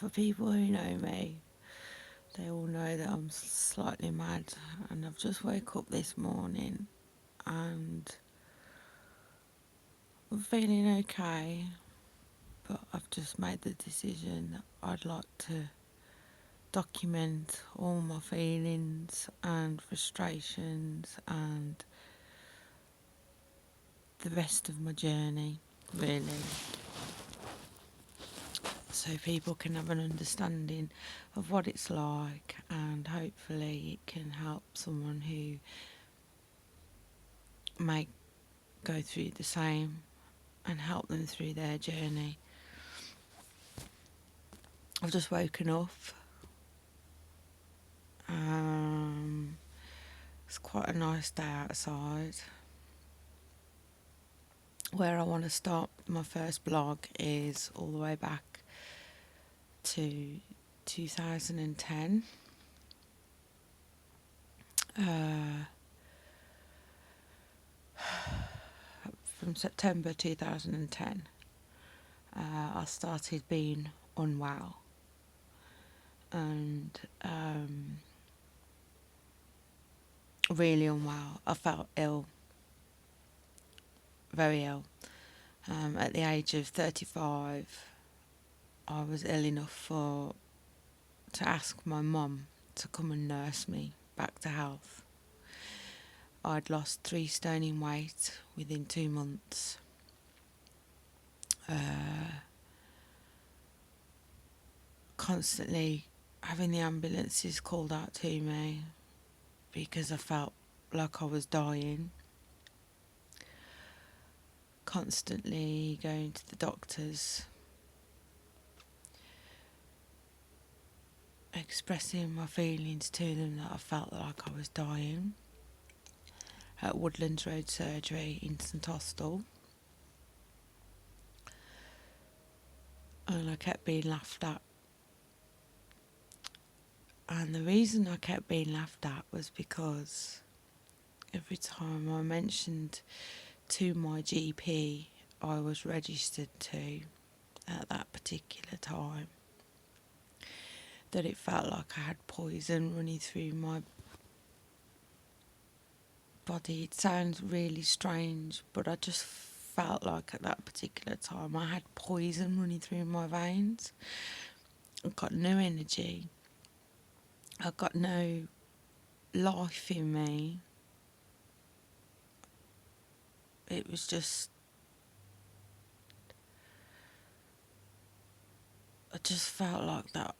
for people who know me, they all know that I'm slightly mad, and I've just woke up this morning and I'm feeling okay, but I've just made the decision that I'd like to document all my feelings and frustrations and the rest of my journey, really, so people can have an understanding of what it's like, and hopefully it can help someone who may go through the same and help them through their journey. I've just woken up. It's quite a nice day outside. Where I want to start my first blog is all the way back to 2010. From September 2010, I started being unwell, and really unwell. I felt ill, very ill. At the age of 35, I was ill enough to ask my mum to come and nurse me back to health. I'd lost 3 stone in weight within 2 months. Constantly having the ambulances called out to me because I felt like I was dying. Constantly going to the doctors, expressing my feelings to them that I felt like I was dying. At Woodlands Road Surgery in St Austell, and I kept being laughed at. And the reason I kept being laughed at was because every time I mentioned to my GP I was registered to at that particular time, that it felt like I had poison running through my body. It sounds really strange, but I just felt like at that particular time I had poison running through my veins. I've got no energy. I've got no life in me. It was just, I just felt like that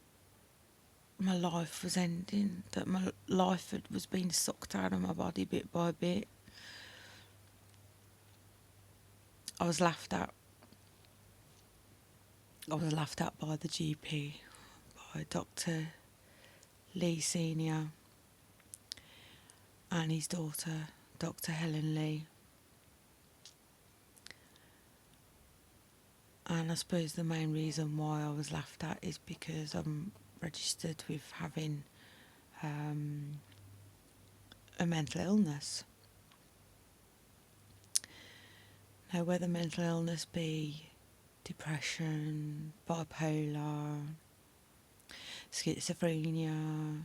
my life was ending, that my life was being sucked out of my body bit by bit. I was laughed at. I was laughed at by the GP, by Dr. Lee Senior and his daughter, Dr. Helen Lee. And I suppose the main reason why I was laughed at is because I'm registered with having a mental illness. Now, whether mental illness be depression, bipolar, schizophrenia,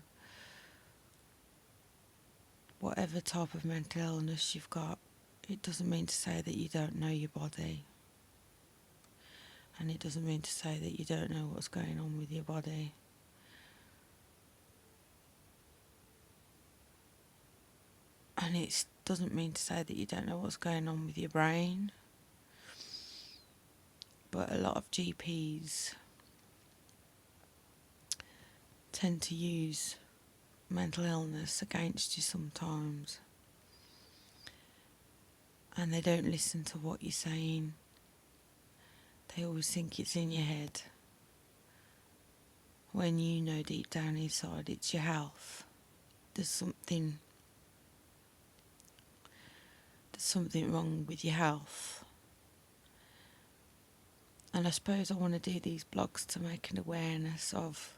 whatever type of mental illness you've got, it doesn't mean to say that you don't know your body. And it doesn't mean to say that you don't know what's going on with your body. And it doesn't mean to say that you don't know what's going on with your brain. But a lot of GPs tend to use mental illness against you sometimes. And they don't listen to what you're saying. They always think it's in your head, when you know deep down inside it's your health. There's something wrong with your health. And I suppose I want to do these blogs to make an awareness of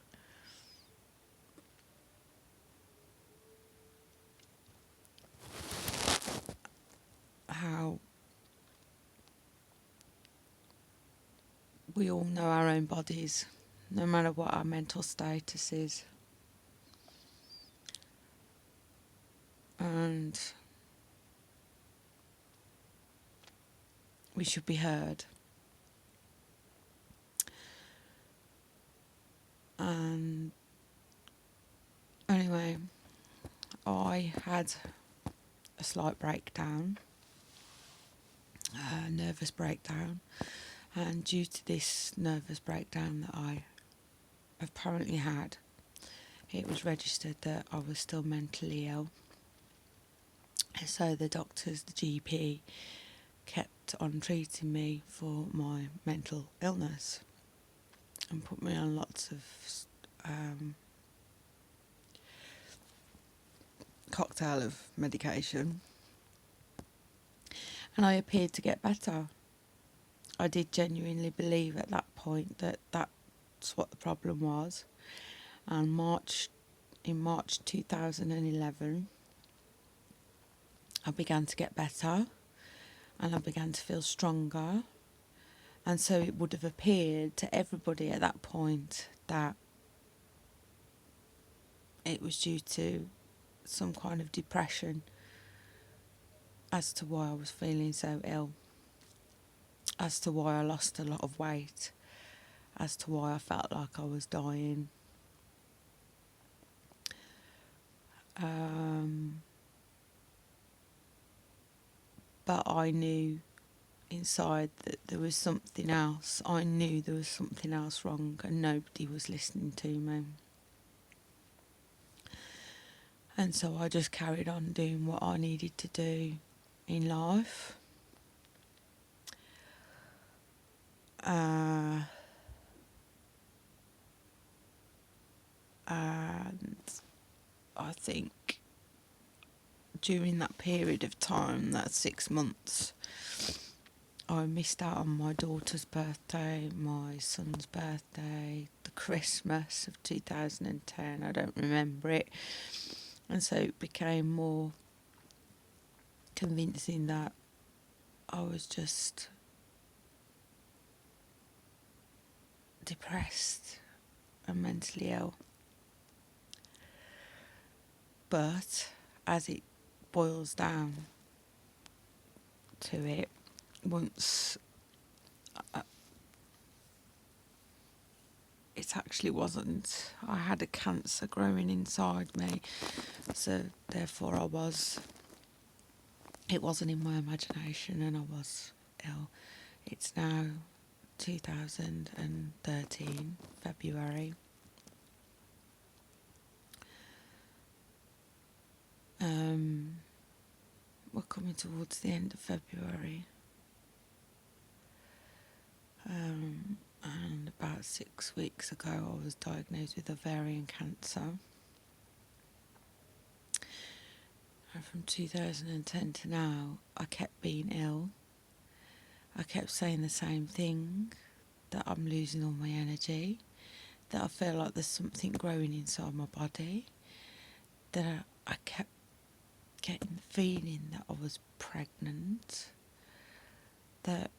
how we all know our own bodies. no matter what our mental status is. And we should be heard. And anyway, I had a slight breakdown, a nervous breakdown, and due to this nervous breakdown that I apparently had, it was registered that I was still mentally ill. So the doctors, the GP, kept on treating me for my mental illness and put me on lots of cocktail of medication, and I appeared to get better. I did genuinely believe at that point that that's what the problem was. And in March 2011, I began to get better and I began to feel stronger. And so it would have appeared to everybody at that point that it was due to some kind of depression as to why I was feeling so ill, as to why I lost a lot of weight, as to why I felt like I was dying. But I knew inside that there was something else. I knew there was something else wrong and nobody was listening to me. And so I just carried on doing what I needed to do in life. And I think during that period of time, that 6 months, I missed out on my daughter's birthday, my son's birthday, the Christmas of 2010. I don't remember it. And so it became more convincing that I was just depressed and mentally ill. But as it boils down to it, once it actually wasn't. I had a cancer growing inside me, so therefore it wasn't in my imagination and I was ill. It's now 2013, February. We're coming towards the end of February. And about 6 weeks ago I was diagnosed with ovarian cancer. And from 2010 to now, I kept being ill. I kept saying the same thing, that I'm losing all my energy, that I feel like there's something growing inside my body, that I kept getting the feeling that I was pregnant, that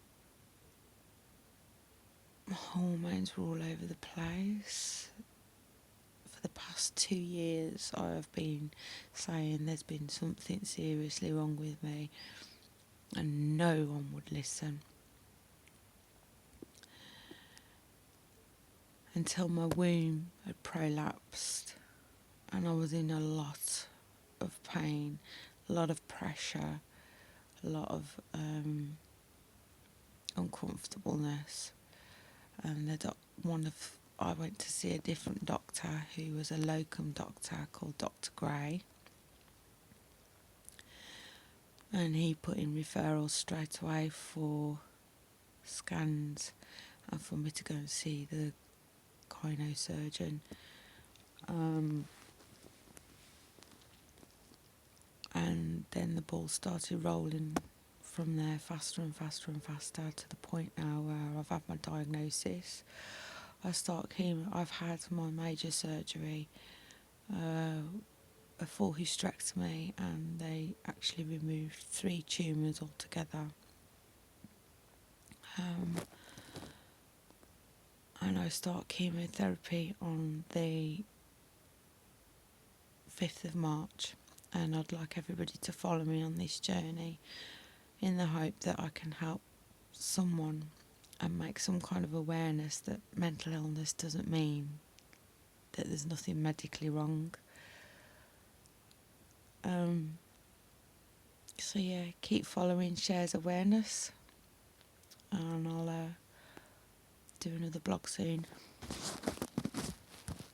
my hormones were all over the place. For the past 2 years I have been saying there's been something seriously wrong with me and no one would listen. Until my womb had prolapsed and I was in a lot of pain, a lot of pressure, a lot of uncomfortableness. And I went to see a different doctor who was a locum doctor called Dr. Gray. And he put in referrals straight away for scans and for me to go and see the gynosurgeon. And then the ball started rolling from there faster and faster and faster to the point now where I've had my diagnosis. I've had my major surgery, a full hysterectomy, and they actually removed 3 tumours altogether. And I to start chemotherapy on the 5th of March, and I'd like everybody to follow me on this journey in the hope that I can help someone and make some kind of awareness that mental illness doesn't mean that there's nothing medically wrong. So yeah, keep following Cher's awareness, and I'll do another blog soon.